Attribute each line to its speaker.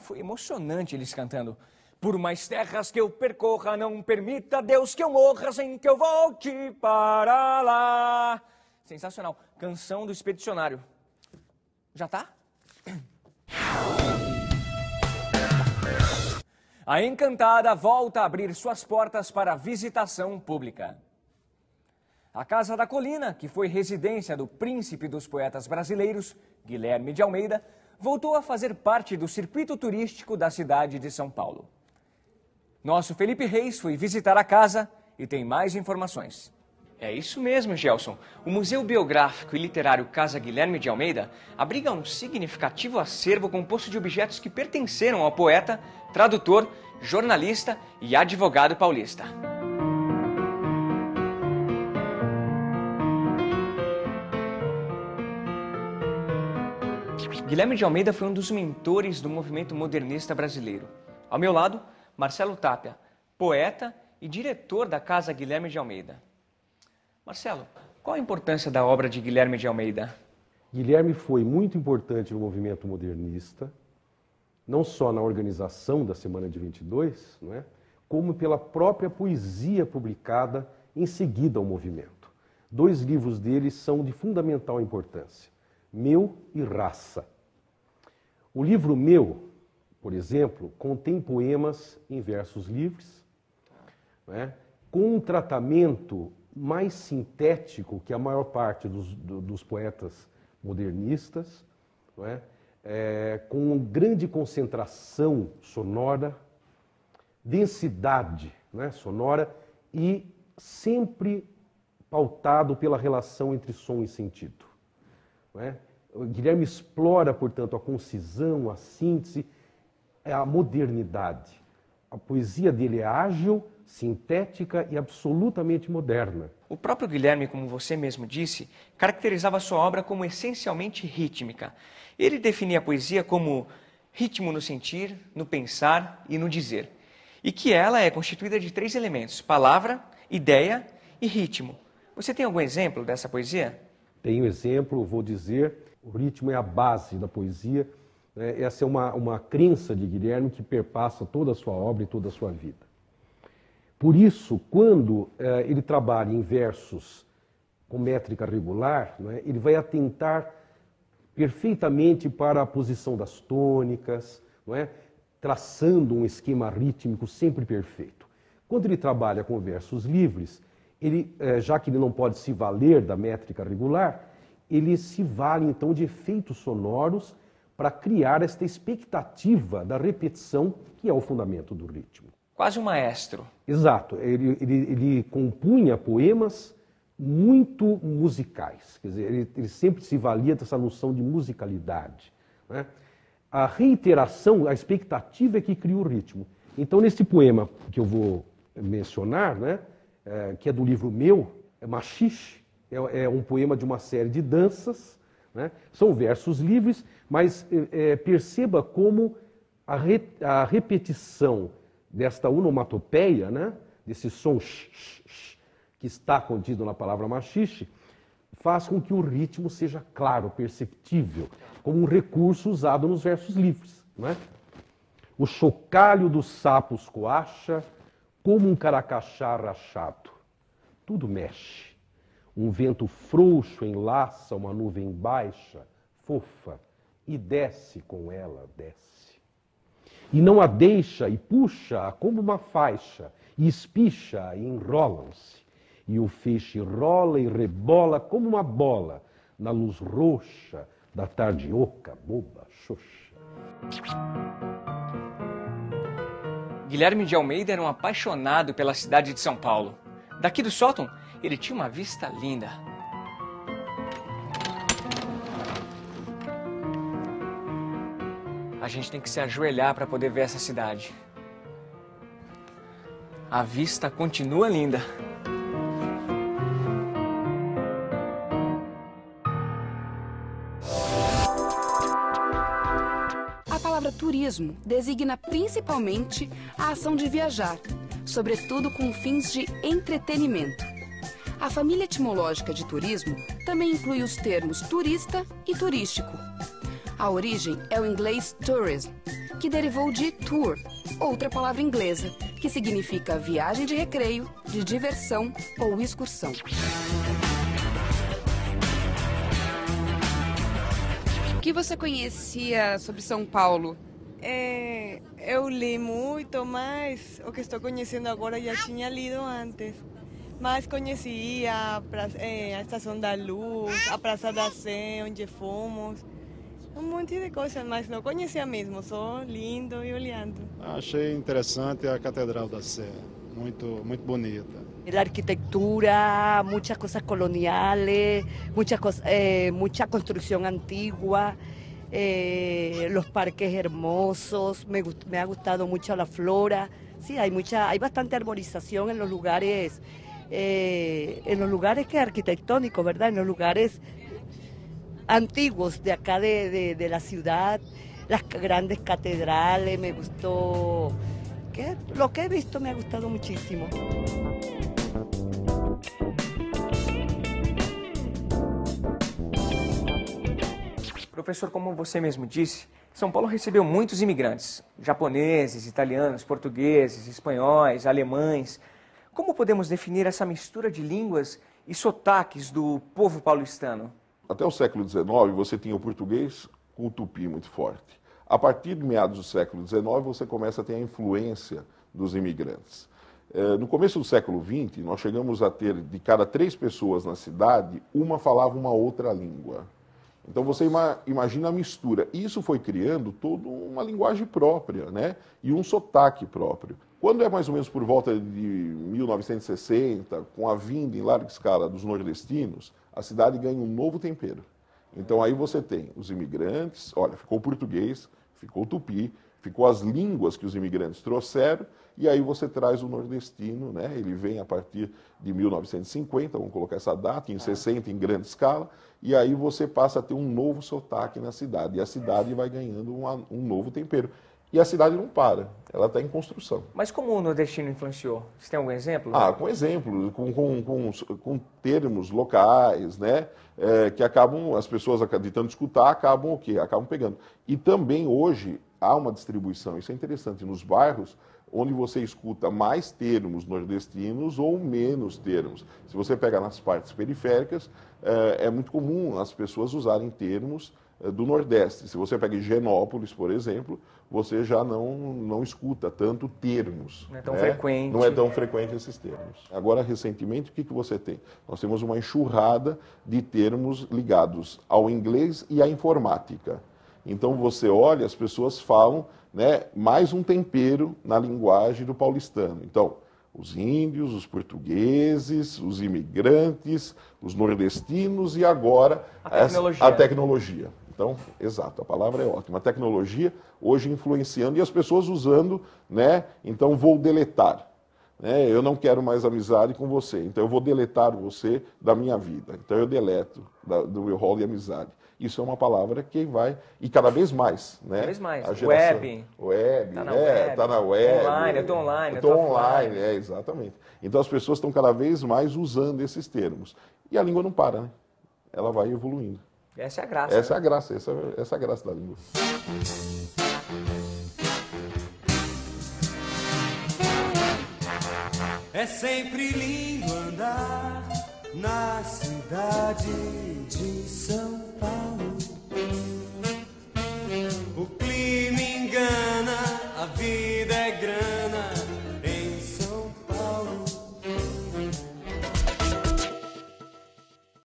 Speaker 1: foi emocionante eles cantando. Por mais terras que eu percorra, não permita Deus que eu morra sem que eu volte para lá. Sensacional. Canção do Expedicionário. Já tá? A Encantada volta a abrir suas portas para visitação pública. A Casa da Colina, que foi residência do príncipe dos poetas brasileiros, Guilherme de Almeida, voltou a fazer parte do circuito turístico da cidade de São Paulo. Nosso Felipe Reis foi visitar a casa e tem mais informações. É isso mesmo, Gelson. O Museu Biográfico e Literário Casa Guilherme de Almeida abriga um significativo acervo composto de objetos que pertenceram ao poeta, tradutor, jornalista e advogado paulista. Guilherme de Almeida foi um dos mentores do movimento modernista brasileiro. Ao meu lado, Marcelo Tapia, poeta e diretor da Casa Guilherme de Almeida. Marcelo, qual a importância da obra de Guilherme de Almeida?
Speaker 2: Guilherme foi muito importante no movimento modernista, não só na organização da Semana de 22, não é? Como pela própria poesia publicada em seguida ao movimento. 2 livros dele são de fundamental importância, Meu e Raça. O livro Meu, por exemplo, contém poemas em versos livres, não é? Com um tratamento mais sintético que a maior parte dos poetas modernistas, não é? Com grande concentração sonora, densidade, não é? Sonora e sempre pautado pela relação entre som e sentido. Não é? O Guilherme explora, portanto, a concisão, a síntese, a modernidade. A poesia dele é ágil, sintética e absolutamente moderna.
Speaker 1: O próprio Guilherme, como você mesmo disse, caracterizava sua obra como essencialmente rítmica. Ele definia a poesia como ritmo no sentir, no pensar e no dizer. E que ela é constituída de 3 elementos: palavra, ideia e ritmo. Você tem algum exemplo dessa poesia?
Speaker 2: Tenho exemplo, vou dizer, o ritmo é a base da poesia. Essa é uma crença de Guilherme que perpassa toda a sua obra e toda a sua vida. Por isso, quando ele trabalha em versos com métrica regular, ele vai atentar perfeitamente para a posição das tônicas, traçando um esquema rítmico sempre perfeito. Quando ele trabalha com versos livres, já que ele não pode se valer da métrica regular, ele se vale então de efeitos sonoros para criar esta expectativa da repetição, que é o fundamento do ritmo.
Speaker 1: Quase um maestro.
Speaker 2: Exato. Ele compunha poemas muito musicais. Quer dizer, ele sempre se valia dessa noção de musicalidade, né? A reiteração, a expectativa é que cria o ritmo. Então, nesse poema que eu vou mencionar, né, que é do livro Meu, é Machixe, é um poema de uma série de danças, né? São versos livres, mas perceba como a repetição desta onomatopeia, né, desse som que está contido na palavra machixe, faz com que o ritmo seja claro, perceptível, como um recurso usado nos versos livres. Né? O chocalho dos sapos coacha como um caracachá rachado. Tudo mexe. Um vento frouxo enlaça uma nuvem baixa, fofa, e desce com ela, desce. E não a deixa e puxa como uma faixa, e espicha e enrolam-se. E o feixe rola e rebola como uma bola na luz roxa da tarde oca, boba, xoxa.
Speaker 1: Guilherme de Almeida era um apaixonado pela cidade de São Paulo. Daqui do sótão, ele tinha uma vista linda. A gente tem que se ajoelhar para poder ver essa cidade. A vista continua linda.
Speaker 3: A palavra turismo designa principalmente a ação de viajar, sobretudo com fins de entretenimento. A família etimológica de turismo também inclui os termos turista e turístico. A origem é o inglês tourism, que derivou de tour, outra palavra inglesa, que significa viagem de recreio, de diversão ou excursão. O que você conhecia sobre São Paulo?
Speaker 4: Eu li muito, mas o que estou conhecendo agora já tinha lido antes. Mas conheci a Estação da Luz, a Praça da Sé, onde fomos. Um monte de coisas, mas não conhecia mesmo, só lindo e olhando.
Speaker 5: Achei interessante a Catedral da Sé, muito bonita.
Speaker 6: La arquitectura, muchas cosas coloniales, mucha construcción antigua, los parques hermosos, me ha gustado mucho la flora. Sí, hay bastante arborización en los lugares que arquitectónicos, ¿verdad? En los lugares antiguos de acá de la ciudad, las grandes catedrales, me gustó, lo que he visto me ha gustado muchísimo.
Speaker 1: Professor, como você mesmo disse, São Paulo recebeu muitos imigrantes, japoneses, italianos, portugueses, espanhóis, alemães. Como podemos definir essa mistura de línguas e sotaques do povo paulistano?
Speaker 7: Até o século XIX, você tinha o português com o tupi muito forte. A partir de meados do século XIX, você começa a ter a influência dos imigrantes. No começo do século XX, nós chegamos a ter, de cada 3 pessoas na cidade, uma falava uma outra língua. Então você imagina a mistura. Isso foi criando toda uma linguagem própria, né? E um sotaque próprio. Quando é mais ou menos por volta de 1960, com a vinda em larga escala dos nordestinos, a cidade ganha um novo tempero. Então aí você tem os imigrantes, olha, ficou o português, ficou o tupi, ficou as línguas que os imigrantes trouxeram, e aí você traz o nordestino, né? Ele vem a partir de 1950, vamos colocar essa data, em 60 em grande escala, e aí você passa a ter um novo sotaque na cidade, e a cidade vai ganhando um novo tempero. E a cidade não para, ela está em construção.
Speaker 1: Mas como o nordestino influenciou? Você tem algum exemplo?
Speaker 7: Com exemplos, com termos locais, né? Que acabam, as pessoas acreditando escutar, acabam o quê? Acabam pegando. E também hoje há uma distribuição, isso é interessante, nos bairros, onde você escuta mais termos nordestinos ou menos termos. Se você pega nas partes periféricas, é muito comum as pessoas usarem termos do Nordeste. Se você pega Higienópolis, por exemplo, você já não escuta tanto termos.
Speaker 1: Não é tão frequente.
Speaker 7: Não é tão frequente esses termos. Agora, recentemente, o que você tem? Nós temos uma enxurrada de termos ligados ao inglês e à informática. Então você olha, as pessoas falam, né, mais um tempero na linguagem do paulistano. Então, os índios, os portugueses, os imigrantes, os nordestinos e agora a tecnologia. Então, exato, a palavra é ótima. A tecnologia hoje influenciando e as pessoas usando, né? Então, vou deletar. Né? Eu não quero mais amizade com você, então eu vou deletar você da minha vida. Então, eu deleto do meu rol de amizade. Isso é uma palavra que vai, e cada vez mais, né?
Speaker 1: Cada vez mais.
Speaker 7: A geração,
Speaker 1: web,
Speaker 7: tá na web.
Speaker 1: Online, eu tô online,
Speaker 7: exatamente. Então as pessoas estão cada vez mais usando esses termos. E a língua não para, né? Ela vai evoluindo.
Speaker 1: Essa é a graça.
Speaker 7: Essa é a graça, essa é a graça da língua.
Speaker 8: É sempre lindo andar na cidade de São Paulo.